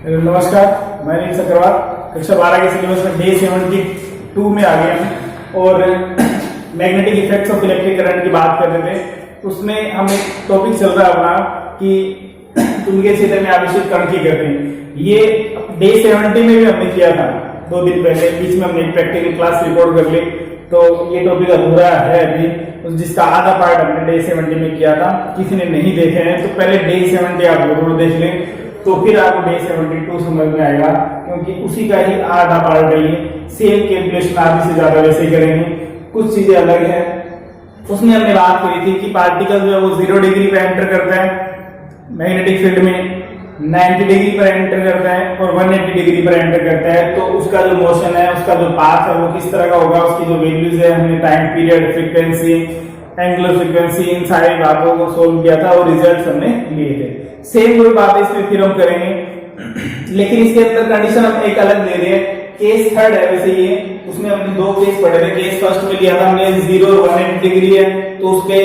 नमस्कार, मैं नील अग्रवाल। कक्षा 12 के सिलेबस में डे 72 में आ गए हैं और magnetic effects of electric current की बात कर रहे थे। उसमें हम एक टॉपिक चल रहा है अपना कि चुंबकीय क्षेत्र में आवेशित कण की गति। ये डे 70 में भी हमने किया था 2 दिन पहले। बीच में हमने प्रैक्टिकल क्लास रिकॉर्ड कर ली, तो ये टॉपिक अधूरा है अभी, जिसका आधा पार्ट हमने डे 70 में किया था। किसी ने नहीं देखे हैं तो पहले डे 70 आप जरूर देख लें, तो फिर आपको डे 72 समझ में आएगा, क्योंकि उसी का ही आधा पार्ट है ये। सेम कैलकुलेशन आधी से ज्यादा वैसे ही करेंगे, कुछ चीजें अलग है। उसमें हमने बात करी थी कि पार्टिकल जो है वो 0 डिग्री पर एंटर करता है मैग्नेटिक फील्ड में, 90 डिग्री पर एंटर करता है और 180 डिग्री पर एंटर करता है। तो उसका जो मोशन है, उसका जो पाथ है वो किस तरह का होगा, उसकी जो वैल्यूज है, हमने time period, frequency, angular frequency, इन सारी बातों को सोल्व किया था और रिजल्ट्स हमने लिए थे। सेम कोई बात इसमें फिर हम करेंगे, लेकिन इसके अंदर कंडीशन हम एक अलग दे रहे हैं। केस थर्ड है वैसे ये, उसमें हमने 2 केस पढ़े थे। केस फर्स्ट में लिया था हमने 0 और 180 डिग्री है, तो उसके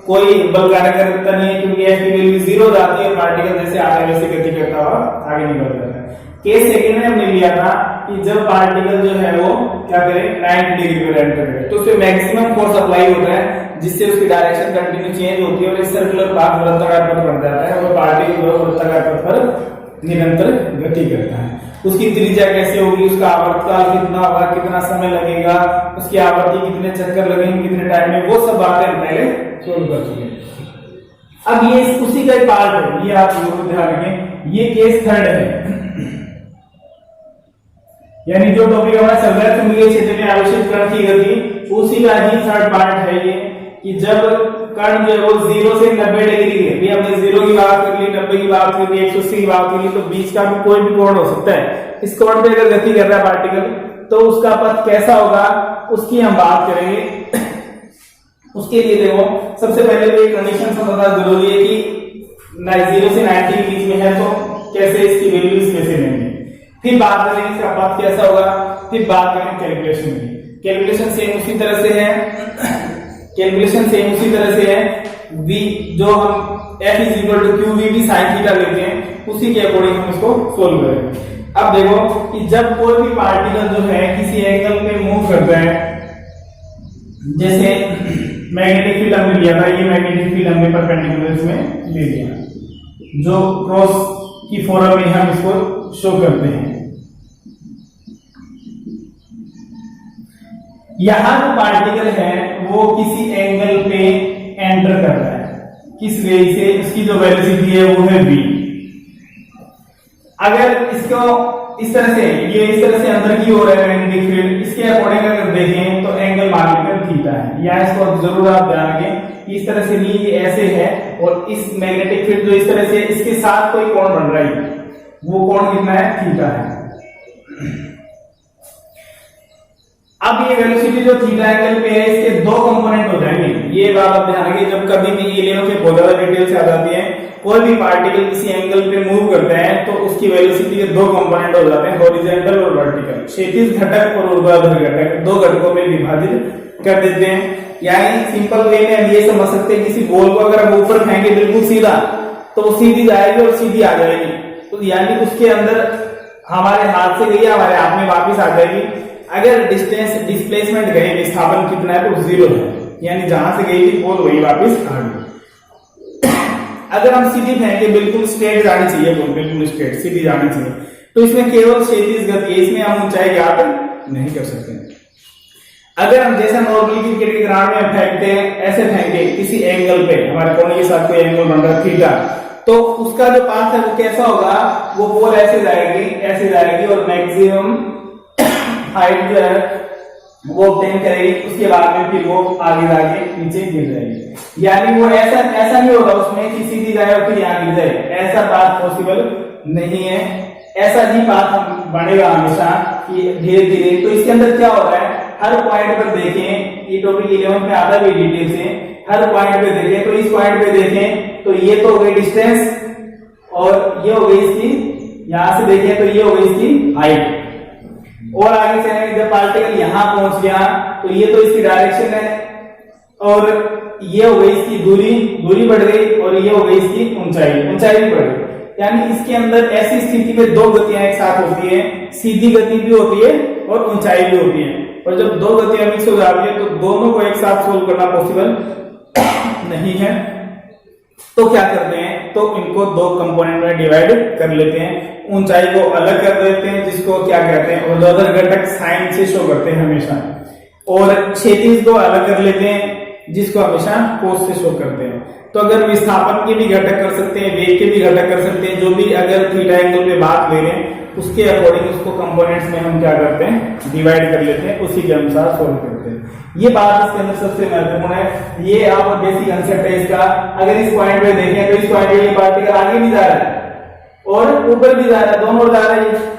कोई बल कार्य करता नहीं है, क्योंकि एफ की वैल्यू 0 जाती है, पार्टिकल जैसे आ रहा है वैसे गति करता हुआ आगे निकल जाता है। केस सेकंड में हमने लिया था कि जब पार्टिकल जो है वो क्या करे, 90 डिग्री पर एंटर करे, तो उसमें मैक्सिमम फोर्स अप्लाई होता है, जिससे उसकी डायरेक्शन कंटिन्यू चेंज होती है और एक सर्कुलर पाथ वृत्ताकार पथ बन जाता है और पार्टिकल जो वृत्ताकार पथ पर निरंतर गति करता है। उसकी त्रिज्या कैसे होगी, उसका आवर्तकाल कितना होगा, कितना समय लगेगा, उसकी आवर्ती कितने चक्कर लगेंगे, कितने टाइम में, वो सब बातें हम पहले सोल्व कर चुके हैं। अब ये उसी का एक पार्ट है, ये आप जरूर ध्यान रखें। ये केस थर्ड है, यानी जो टॉपिक हमारा चल रहा है चुंबकीय क्षेत्र में आवेशित कण की गति, उसी का ही थर्ड पार्ट है ये, कि जब कण जो है वो 0 से 90 डिग्री है। भी हमने 0 की बात कर ली, 90 की बात कर ली, 180 की बात कर ली, तो बीच का भी कोई भी कोण हो सकता है। इस कोण पे अगर गति कर रहा है पार्टिकल, तो उसका पथ कैसा होगा उसकी हम बात करेंगे। उसके लिए देखो, सबसे पहले तो एक कंडीशन समझना जरूरी है कि 0 से 90 के बीच में है, तो कैसे इसकी वैल्यूज कैसे लेंगे। फिर बात करेंगे इसका पथ कैसा होगा, फिर बात करेंगे कैलकुलेशन की। कैलकुलेशन सेम उसी तरह से है, कैलकुलेशन सेम उसी तरह से है। v जो हम F = QV sin थीटा लेते हैं, उसी के अकॉर्डिंग हम इसको सोल्व करेंगे। अब देखो कि जब कोई भी पार्टिकल जो है किसी एंगल पे मूव करता है, जैसे मैग्नेटिक फील्ड हमने लिया था, ये मैग्नेटिक फील्ड हमने परपेंडिकुलर में ले लिया, जो क्रॉस की फॉर्म में हम इसको शो करते हैं। यहां जो पार्टिकल है वो किसी एंगल पे एंटर कर रहा है, किस वे से, उसकी जो वेलोसिटी है वो है v। अगर इसको इस तरह से, ये इस तरह से अंदर की ओर है मैग्नेटिक फील्ड, इसके अकॉर्डिंग अगर देखें तो एंगल मान लेकर थीटा है। या इसको जरूर आप ध्यान रखें, इस तरह से नहीं, ये ऐसे है और इस मैग्नेटिक फील्ड जो इस तरह से, इसके साथ कोई कोण बन रहा है, वो कोण कितना है, थीटा है। अब ये वेलोसिटी जो थीटा एंगल पे है, इसके 2 कंपोनेंट हो जाएंगे। ये बात आप ध्यान रखिए, जब कभी भी ये लेवल के बहुत ज्यादा डिटेल से आ जाती है, कोई भी पार्टिकल किसी एंगल पे मूव करते हैं तो उसकी वेलोसिटी के 2 कंपोनेंट हो जाते हैं, हॉरिजॉन्टल और वर्टिकल। क्षैतिज घटक और ऊर्ध्वाधर घटक, 2 घटकों में विभाजित कर देते हैं। यानी सिंपल वे में हम ये समझ सकते हैं, किसी बॉल को अगर हम ऊपर फेंके बिल्कुल सीधा, तो वो सीधी जाएगी और सीधी आ जाएगी, तो यानी उसके अंदर हमारे हाथ से गई, हमारे हाथ में वापिस आ जाएगी। अगर डिस्टेंस, डिस्प्लेसमेंट गए, विस्थापन कितना है, तो 0 है, यानी जहां से गई थी बॉल वही वापस आ गई। अगर हम सीधी फेंके, बिल्कुल स्ट्रेट जानी चाहिए बॉल, बिल्कुल स्ट्रेट सीधी जानी चाहिए, तो इसमें केवल क्षैतिज गति है, इसमें हम ऊंचाई ज्ञात नहीं कर सकते। अगर हम जैसे नॉर्मली क्रिकेट के ग्राउंड में फेंकते हैं, ऐसे फेंके किसी एंगल पे, हमारे कोने के साथ कोई एंगल बन रहा है थीटा, तो उसका जो पाथ है वो कैसा होगा, वो बॉल ऐसे जाएगी और मैक्सिमम हाइट जो है वो ऑब्टेन करेगी, उसके बाद में फिर वो आगे जाके नीचे गिर जाएगी। यानी वो ऐसा नहीं होगा उसमें कि सीधी जाए और फिर यहाँ गिर जाए, ऐसा बात पॉसिबल नहीं है। ऐसा ही बात बढ़ेगा हमेशा कि धीरे धीरे। तो इसके अंदर क्या हो रहा है, हर पॉइंट पर देखें, ये टॉपिक 11 में आता भी डिटेल से, हर पॉइंट पे देखें, तो इस पॉइंट पे देखें तो ये तो हो गई डिस्टेंस और ये हो गई इसकी, यहां से देखें तो ये हो गई इसकी हाइट। और आगे चलेंगे, जब पार्टिकल यहां पहुंच गया तो ये तो इसकी डायरेक्शन है और ये हो गई इसकी दूरी बढ़ गई और ये हो गई इसकी ऊंचाई भी बढ़ गई। यानी इसके अंदर ऐसी स्थिति में दो गतियां एक साथ होती है, सीधी गति भी होती है और ऊंचाई भी होती है, और जब दो गतियां मिक्स हो जाती है तो दोनों को एक साथ सोल्व करना पॉसिबल नहीं है। तो क्या करते हैं, तो इनको दो कंपोनेंट में डिवाइड कर लेते हैं, ऊंचाई को अलग कर देते हैं जिसको क्या कहते हैं ऊर्ध्वाधर घटक साइन से शो करते हैं हमेशा, और क्षैतिज को अलग कर लेते हैं जिसको हमेशा कोस से शो करते हैं। तो अगर विस्थापन के भी घटक कर सकते हैं, वेग के भी घटक कर सकते हैं, जो भी अगर थीटा एंगल पे बात ले रहे हैं उसके अकॉर्डिंग उसको कंपोनेंट्स में हम क्या करते हैं डिवाइड कर लेते हैं, उसी के अनुसार सोल्व करते हैं। ये बात इसके अंदर सबसे महत्वपूर्ण है, ये आप बेसिक कंसेप्ट है इसका। अगर इस पॉइंट पे देखें तो इस पॉइंट पे ये पार्टिकल आगे भी जा रहा है और ऊपर भी जा रहा है, दोनों जा रहे हैं।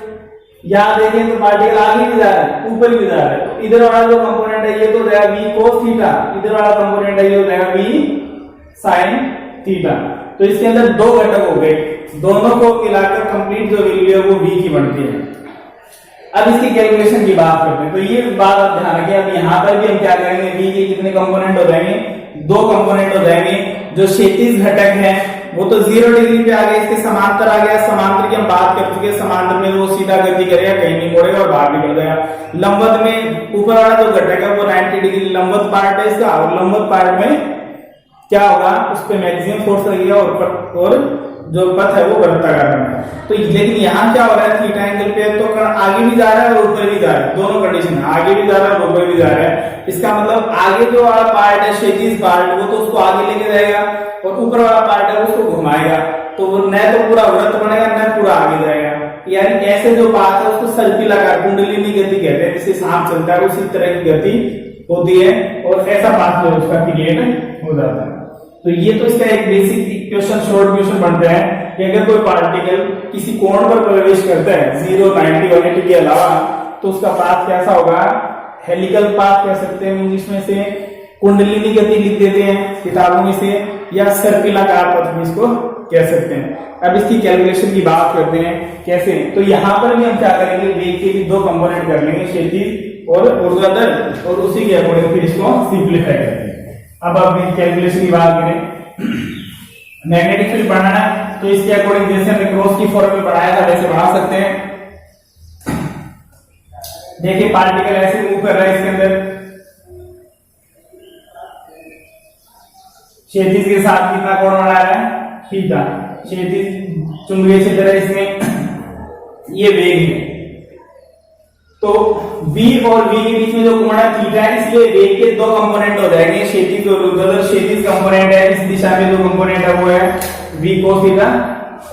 यहाँ देखें तो पार्टिकल आगे भी जा रहा है, ऊपर भी जा रहा है, तो इधर वाला जो कंपोनेंट है ये तो जाएगा v cos थीटा, इधर वाला कंपोनेंट है ये हो जाएगा v sin थीटा। तो इसके अंदर दो घटक हो गए, दोनों को मिलाकर कंप्लीट जो वैल्यू है वो v की बनती है। अब इसकी कैलकुलेशन की बात करते हैं, तो ये बात आप ध्यान रखिए। अब यहाँ पर भी हम क्या करेंगे, v के कितने कंपोनेंट हो जाएंगे, दो कंपोनेंट हो जाएंगे। जो क्षैतिज घटक है वो तो 0 डिग्री पे आ गया, इसके समांतर आ गया। समांतर की हम बात कर चुके हैं, समांतर में वो सीधा गति करेगा, कहीं नहीं मोड़ेगा और बाहर निकल जाएगा। लंबवत में ऊपर वाला जो घटक है वो 90 डिग्री लंबवत पार्ट है इसका, और लंबवत पार्ट में क्या होगा, उस पर मैक्सिमम फोर्स लगेगा और जो पथ है वो वृत्ताकार बनेगा। तो लेकिन यहाँ क्या हो रहा है, थीटा एंगल पे तो कण आगे भी जा रहा है और ऊपर भी जा रहा है, दोनों कंडीशन है, आगे भी जा रहा है और ऊपर भी जा रहा है। इसका मतलब आगे जो वाला पार्ट है क्षैतिज पार्ट वो तो उसको आगे लेके जाएगा, और ऊपर वाला पार्ट है उसको घुमाएगा, तो वो न तो पूरा वृत्त बनेगा न पूरा आगे जाएगा। यानी ऐसे जो पाथ है उसको सर्पिलाकार कुंडलिनी गति कहते हैं, जिससे सांप चलता है उसी तरह की गति होती है, और ऐसा पाथ जो उसका क्रिएट हो जाता है। तो ये तो इसका एक बेसिक इक्वेशन, शॉर्ट इक्वेशन बनता है कि अगर कोई पार्टिकल किसी कोण पर प्रवेश करता है 0, 90, 180 के अलावा, तो उसका पाथ कैसा होगा, हेलिकल पाथ कह सकते हैं इंग्लिश में से, कुंडलिनी गति लिख देते हैं किताबों में से, या सर्पिलाकार पथ भी इसको कह सकते हैं। अब इसकी कैलकुलेशन की बात करते हैं कैसे, तो यहाँ पर भी हम क्या करेंगे, वेग के भी दो कंपोनेंट कर लेंगे, क्षैतिज और ऊर्ध्वाधर, और उसी के अकॉर्डिंग फिर इसको सिंप्लीफाई करते हैं। अब आप कैलकुलेशन की बात करें, मैग्नेटिक फील्ड बढ़ाना है तो इसके अकॉर्डिंग जैसे हमने क्रॉस की फॉर्म में बढ़ाया था वैसे बढ़ा सकते हैं। देखिए पार्टिकल ऐसे मूव कर रहा है, इसके अंदर क्षैतिज के साथ कितना कोण बना रहा है, थीटा। क्षैतिज चुंबकीय क्षेत्र है, इसमें ये वेग है, तो v और v के बीच में जो कोण है थीटा है, इसलिए वेग के दो कंपोनेंट हो जाएंगे, क्षैतिज और ऊर्ध्वाधर। क्षैतिज कंपोनेंट है, इस दिशा में जो कंपोनेंट है वो है v cos थीटा,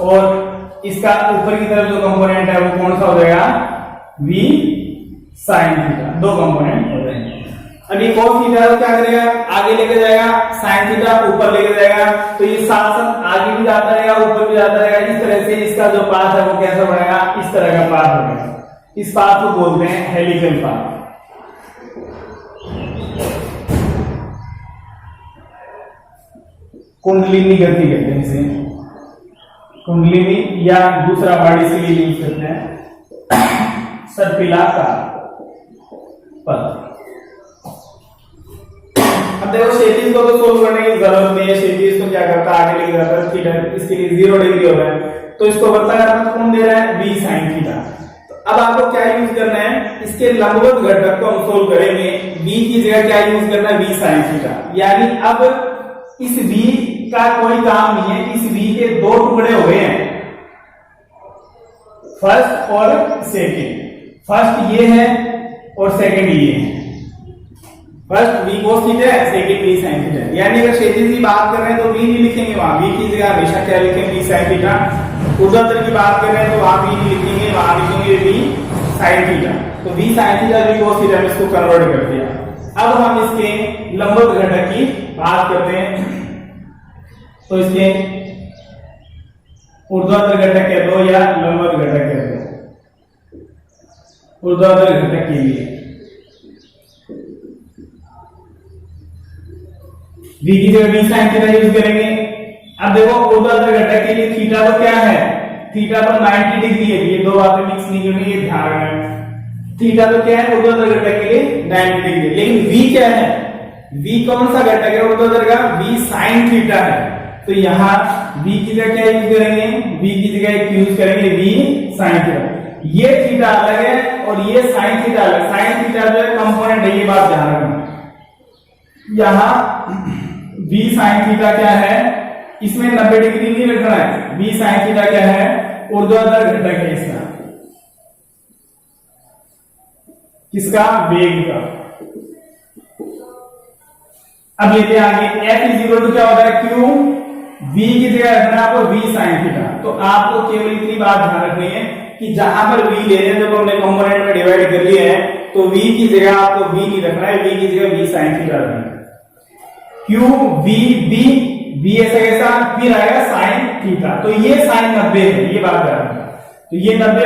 और इसका ऊपर की तरफ जो कंपोनेंट है वो कौन सा हो जाएगा, v sin थीटा। दो कंपोनेंट हो जाएंगे। अभी cos थीटा को क्या करेगा, आगे लेके जाएगा, sin थीटा ऊपर लेके जाएगा, तो ये साथ साथ आगे भी जाता रहेगा ऊपर भी जाता रहेगा। इस तरह से इसका जो पाथ है वो कैसा बनेगा, इस तरह का पाथ बनेगा। इस पाथ को बोलते हैं हेलिकल पाथ। कुंडलिनी गति कहते हैं इसे, कुंडलिनी, या दूसरा वर्ड इसके लिए यूज करते हैं सर्पिलाकार पथ। अब देखो क्षैतिज को तो सोल्व करने की जरूरत नहीं है, क्षैतिज को क्या करता है, आगे लेके जाता है, थीटा इसके लिए 0 डिग्री हो रहा है, तो इसको वृत्ताकार पथ कौन दे रहा है, v sin थीटा। अब आपको क्या यूज करना है, इसके लंबवत घटक को हम सोल्व करेंगे, v की जगह क्या यूज करना है, v sin थीटा। यानी अब इस v का कोई काम नहीं है, इस v के दो टुकड़े हो गए हैं, फर्स्ट और सेकंड। फर्स्ट ये है और सेकंड ये है, फर्स्ट v cos थीटा है, सेकंड v sin थीटा। यानी अगर क्षैतिज की बात कर रहे हैं तो v नहीं लिखेंगे, वहां v की जगह हमेशा क्या लिखेंगे, v sin थीटा। ऊर्ध्वाधर की बात कर रहे हैं तो वहां v नहीं लिखेंगे, वहां लिखेंगे v sin थीटा। तो v sin theta v cos theta में इसको कन्वर्ट कर दिया। अब हम इसके लंबवत घटक की बात करते हैं, तो इसके ऊर्ध्वाधर घटक कह दो या लंबवत घटक कह दो। ऊर्ध्वाधर घटक के लिए v की जगह v sin थीटा यूज करेंगे। अब देखो ऊर्ध्वाधर घटक के लिए थीटा तो क्या है, थीटा तो 90 डिग्री है, ये दो बातें मिक्स नहीं करनी, ये ध्यान रखना। थीटा तो क्या है ऊर्ध्वाधर घटक के लिए 90 डिग्री, लेकिन v क्या है, v कौन सा घटक है ऊर्ध्वाधर का, v sin थीटा है। तो यहाँ v की जगह क्या यूज करेंगे, v की जगह यूज करेंगे v sin थीटा। ये थीटा अलग है और ये sin थीटा अलग। sin थीटा जो है कंपोनेंट है, ये बात ध्यान रखना। यहाँ v sin थीटा क्या है, इसमें 90 डिग्री नहीं रखना है। v sin थीटा क्या है, ऊर्ध्वाधर घटक है इसका, किसका, वेग का। अब ये आगे f इज इक्वल टू क्या होता है, q, v की जगह रखना है आपको v sin थीटा। तो आपको केवल इतनी बात ध्यान रखनी है कि जहां पर v ले रहे हैं, जब हमने कंपोनेंट में डिवाइड कर लिया है, तो v की जगह आपको v नहीं रखना है, v की जगह v sin थीटा रखना है। q v b v ऐसा कैसा, फिर आएगा sin थीटा। तो ये sin 90 है, ये बात ध्यान रखना। तो ये 90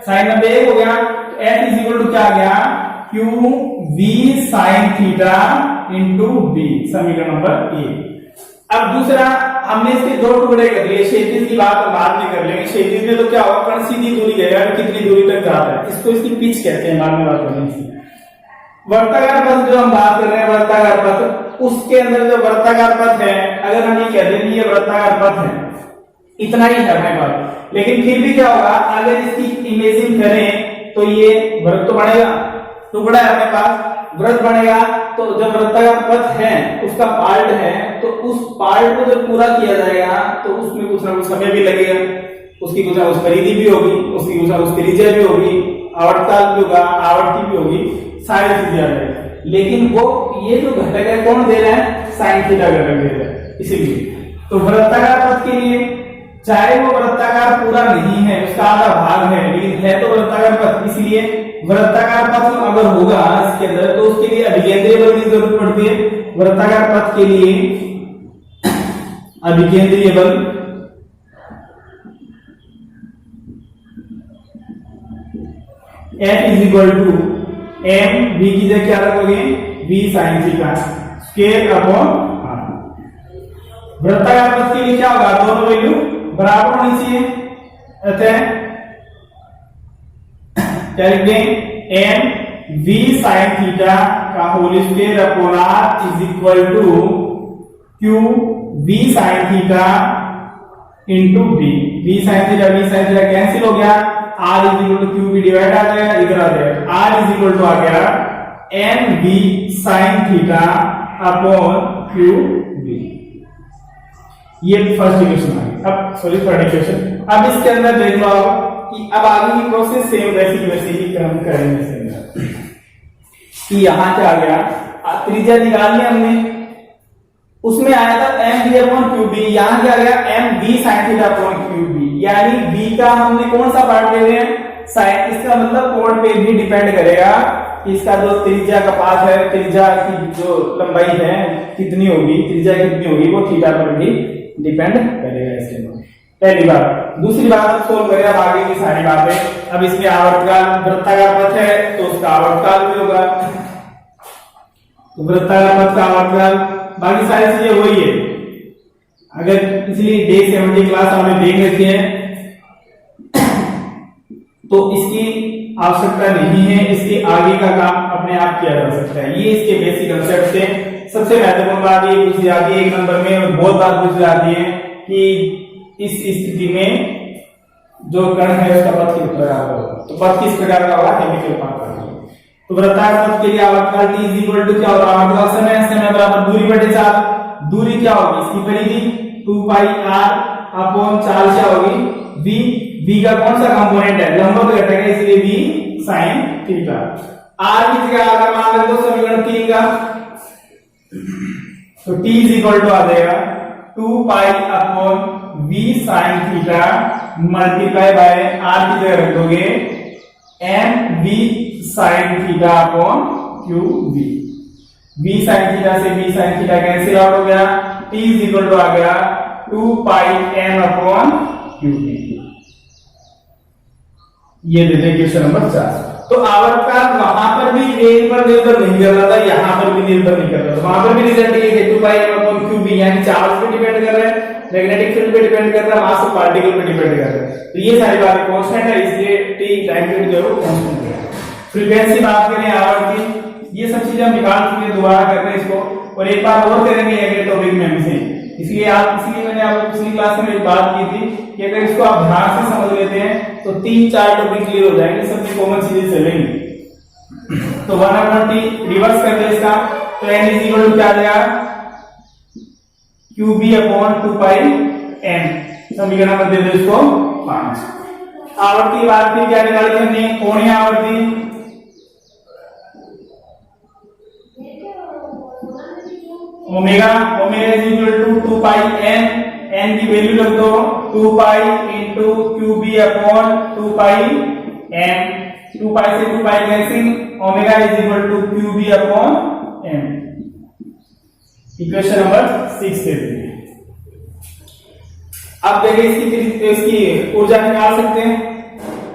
sin 90 हो गया। f इज इक्वल टू क्या आ गया, q v sin theta into b, समीकरण नंबर 1। अब दूसरा, हमने इसके दो टुकड़े कर लिए। क्षैतिज की बात हम बाद में कर लेंगे। क्षैतिज में तो क्या होगा, कण सीधी दूरी गएगा, कितनी दूरी तक जाता है, इसको इसकी पिच कहते हैं, बाद में बात करेंगे। वर्ताकार पथ जो हम बात कर रहे हैं, वर्ताकार पथ, उसके अंदर जो वर्ताकार पथ है, अगर हम ये कह दें कि ये वर्ताकार पथ है, इतना ही है अपने पास, लेकिन फिर भी क्या होगा, अगर इसकी इमेजिन करें तो ये वृत्त तो बनेगा, टुकड़ा है अपने पास, वृत्त बनेगा। तो जब वृत्ताकार पथ है, उसका पार्ट है, तो उस पार्ट को जब पूरा किया जाएगा तो उसमें कुछ ना कुछ समय भी लगेगा, उसकी कुछ ना कुछ परिधि भी होगी, उसकी कुछ ना कुछ त्रिज्या भी होगी, आवर्तकाल भी होगा, आवर्ती भी होगी, सारी चीजें आ जाएगी। लेकिन वो ये जो घटक है कौन दे रहा है, साइन थीटा घटक दे रहा है। इसीलिए तो वृत्ताकार पथ के लिए, चाहे वो वृत्ताकार पूरा नहीं है, उसका आधा भाग है, लेकिन है तो वृत्ताकार पथ, इसलिए वृत्ताकार पथ अगर होगा इसके अंदर, तो उसके लिए अभिकेंद्रीय बल की जरूरत पड़ती है। वृत्ताकार पथ के लिए अभिकेंद्रीय बल F is equal to m, v की जगह क्या रखोगे, v sin theta square upon r। वृत्ताकार पथ के लिए क्या होगा, दोनों वैल्यू बराबर होनी चाहिए, अतः क्या लिखते हैं, m v sin थीटा का whole square upon r is equal to q v sin theta into b। v sin theta cancel हो गया, r is equal to q भी डिवाइड आ जाएगा, इधर आ जाएगा, r इज इक्वल टू आ गया m v sin theta upon q v। ये फर्स्ट इक्वेशन आ गई। अब सॉरी थर्ड इक्वेशन। अब इसके अंदर देख लो कि अब आगे की प्रोसेस सेम वैसे ही काम करेंगे इसके अंदर। कि यहाँ क्या आ गया, त्रिज्या निकाल लिया हमने, उसमें आया था M V upon Q B, यहाँ क्या आ गया M V sine theta upon Q B, यानी बी का हमने कौन सा पार्ट ले रहे हैं, साइन। इसका मतलब कोण पे भी डिपेंड करेगा कि इसका जो त्रिज्या का पाथ है, त्रिज्या की जो लंबाई है कितनी होगी, त्रिज्या कितनी होगी, वो थीटा पर भी डिपेंड करेगा। इसके पहली बात। दूसरी बात सोल्व करें अब आगे की सारी बातें। अब इसमें आवर्तकाल, वृत्ताकार पथ है तो उसका आवर्तकाल भी होगा, तो वृत्ताकार पथ का आवर्तकाल, बाकी सारी चीजें वही है। अगर इसलिए डे 70 क्लास हमने देख रखी है तो इसकी आवश्यकता नहीं है, इसके आगे का काम अपने आप किया जा सकता है। ये इसके बेसिक कंसेप्ट है। सबसे महत्वपूर्ण बात ये पूछी जाती है एक नंबर में, और बहुत बात पूछी जाती है कि इस स्थिति में जो कण है उसका पथ किस प्रकार का होगा, तो पथ किस प्रकार का होगा, केमिकल पाथ का। तो वृत्ताकार पथ के लिए आवर्तकाल t इज इक्वल टू क्या होगा, आवर्तकाल समय बराबर दूरी बटे 4। दूरी क्या होगी, इसकी परिधि 2 पाई r अपॉन 4 क्या होगी v। v का कौन सा कंपोनेंट है, लंबवत घटक है, इसलिए v sin थीटा। r की जगह अगर मान लें तो समीकरण 3 का, तो t इज इक्वल टू आ जाएगा 2 pi upon v sin theta multiply by r की जगह रख दोगे m v sin theta upon q v। v sin theta से v sin theta cancel out हो गया, t इज इक्वल टू आ गया 2 पाई m अपॉन q v। ये दे दें क्वेश्चन नंबर 4। तो आवर्तकाल वहां पर भी वेग पर निर्भर नहीं कर रहा था, यहां पर भी निर्भर नहीं कर रहा था। वहां पर भी रिजल्ट ये है 2 पाई m अपॉन q v, यानी चार्ज पे डिपेंड कर रहा है, मैग्नेटिक फील्ड पे डिपेंड कर रहा है, मास ऑफ पार्टिकल पे डिपेंड कर रहा है। तो ये सारी बातें कांस्टेंट है, इसलिए t टाइम पीरियड जो है वो कांस्टेंट है। फ्रीक्वेंसी बात करें, आवर्ती, ये सब चीजें हम निकाल चुके हैं, दोबारा करते हैं इसको और एक बार और करेंगे अगले टॉपिक में हमसे। इसलिए मैंने आपको पिछली क्लास में एक बात की थी कि अगर इसको आप ध्यान से समझ लेते हैं तो 3-4 टॉपिक क्लियर हो जाएंगे, सब कॉमन चीजें चलेंगी। तो 1/t रिवर्स कर दे इसका, तो n इज इक्वल टू क्या आ जाएगा, QB अपॉन 2πn। समीकरण नंबर दे दो इसको 5। आवर्ती बात की क्या निकाली हमने, कोणीय आवर्ती omega is equal to 2πn, n की वैल्यू रख दो 2π इंटू QB अपॉन 2πn, 2π से 2π cancel, omega is equal to QB upon n। Equation number 6 दे दी। अब देखिए इसकी ऊर्जा निकाल सकते हैं।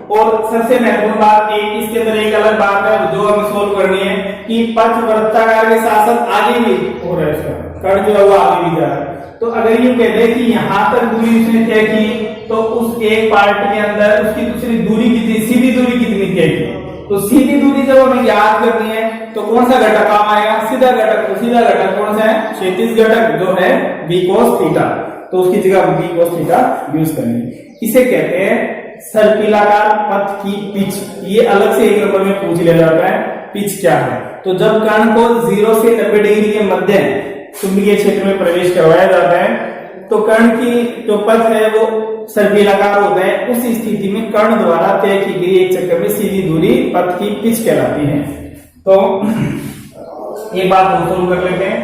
और सबसे महत्वपूर्ण बात इसके अंदर एक अलग बात है जो हमें सोल्व करनी है कि पथ वृत्ताकार के साथ साथ आगे भी हो रहा है, इसका कण जो है वो आगे भी जा रहा है। तो अगर ये कहते हैं कि यहां तक दूरी उसने तय की, तो उस एक पार्ट के अंदर उसकी दूसरी दूरी कितनी, सीधी दूरी कितनी तय की, तो सीधी दूरी जब हमें याद करनी है तो कौन सा घटक काम आएगा, सीधा घटक। तो सीधा घटक कौन सा है, क्षैतिज घटक जो है b cos थीटा, तो उसकी जगह b cos थीटा यूज करनी है। इसे कहते हैं सर्पिलाकार पथ की पिच। ये अलग से एक नंबर में पूछ लिया जाता है, पिच क्या है। तो जब कण को 0 से 90 डिग्री के मध्य चुंबकीय क्षेत्र में प्रवेश करवाया जाता है तो कण की जो पथ है वो सर्पिलाकार होता है। उस स्थिति में कण द्वारा तय की गई एक चक्कर में सीधी दूरी पथ की पिच कहलाती है। तो एक बात और सोल्व कर लेते हैं,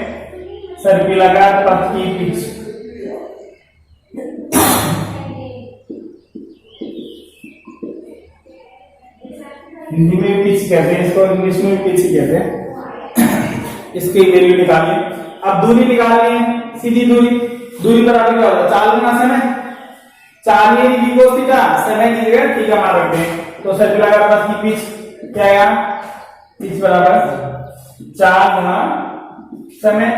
सर्पिलाकार पथ की पिच। हिंदी में पिच कहते हैं इसको, इंग्लिश में पिच कहते हैं। इसकी वैल्यू निकालिए। अब दूरी निकालनी है, सीधी दूरी बराबर क्या होगा, 4 गुना समय। 4 ये b cos थीटा, समय की जगह थीटा मान रखते हैं। तो सर्पिलाकार पथ की पिच क्या आएगा, पिच बराबर 4 गुना समय।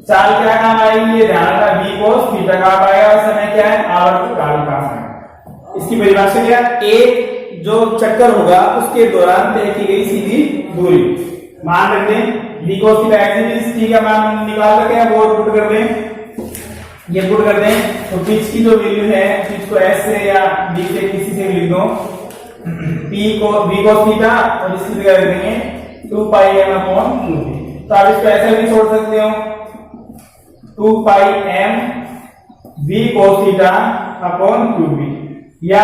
4 क्या काम आएगी, ये ध्यान रखना, b cos थीटा काम आएगा। समय क्या है, आवर्त काल का समय। इसकी परिभाषा क्या है, एक जो चक्कर होगा उसके दौरान तय की गई सीधी दूरी। मान रखते हैं b cos थीटा एक्सिस का मान निकाल करके अब वो पुट कर दें, ये पुट कर दें। तो पिच की जो वैल्यू है, पिच को s से या b से किसी से लिख दो, b cos थीटा और इसकी जगह रख देंगे 2πm अपॉन 2b। तो आप इसको ऐसे भी छोड़ सकते हो, 2πm b cos theta upon 2b, या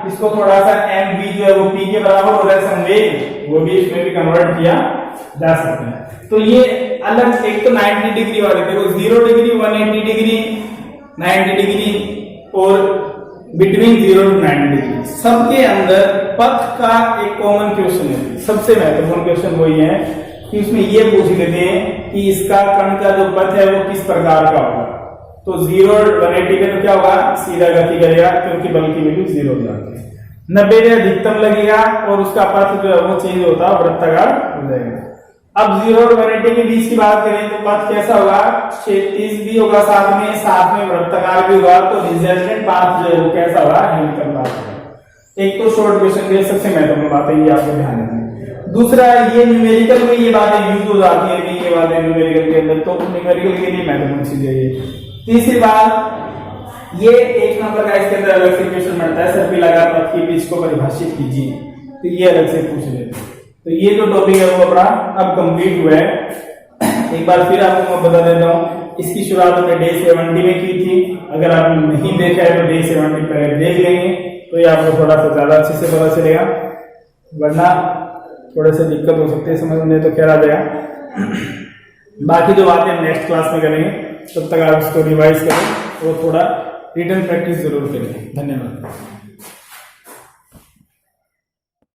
इसको थोड़ा सा mv जो है वो p के बराबर हो रहा है संवेग, वो भी इसमें भी कन्वर्ट किया जा सकता है। तो ये अलग, एक तो 90 डिग्री वाले, देखो 0 डिग्री, 180 डिग्री, 90 डिग्री और बिटवीन 0 to 90 डिग्री, सबके अंदर पथ का एक कॉमन क्वेश्चन है। सबसे महत्वपूर्ण क्वेश्चन वही है कि उसमें ये पूछ लेते हैं कि इसका कण का जो पथ है वो किस प्रकार का होगा। तो 0 और 180 में तो क्या होगा, सीधा गति करेगा क्योंकि बल की वैल्यू 0 हो जाती है। 90 में अधिकतम लगेगा और उसका पथ जो है वो चेंज होता है, वृत्ताकार हो जाएगा। अब 0 और 180 के बीच की बात करें तो पथ कैसा होगा, क्षैतिज भी होगा साथ में वृत्ताकार भी होगा। तो रिजल्टेंट पाथ जो है वो कैसा होगा, हेलिकल पाथ होगा। एक तो शॉर्ट क्वेश्चन के सबसे महत्वपूर्ण बात है, ये आपको ध्यान रखना। दूसरा, ये न्यूमेरिकल में ये बातें यूज हो जाती है कि ये बातें न्यूमेरिकल के अंदर, तो न्यूमेरिकल के लिए महत्वपूर्ण चीज है ये। तीसरी बात, ये एक नंबर का इसके अंदर अलग से क्वेश्चन बनता है, सर्पिलाकार पथ की पिच को परिभाषित कीजिए, तो ये अलग से पूछ लेते हैं। तो ये जो टॉपिक है वो अपना अब कंप्लीट हुआ है। एक बार फिर आपको मैं बता देता हूँ, इसकी शुरुआत हमने डे 70 में की थी। अगर आपने नहीं देखा है तो डे 70 पहले देख लेंगे, तो ये आपको थोड़ा सा ज्यादा अच्छे से पता चलेगा, वरना थोड़े से दिक्कत हो सकती है समझने, तो क्या आ जाएगा। बाकी जो बातें हम नेक्स्ट क्लास में करेंगे, तब तक आप इसको रिवाइज करें और थोड़ा रिटन प्रैक्टिस जरूर करें। धन्यवाद।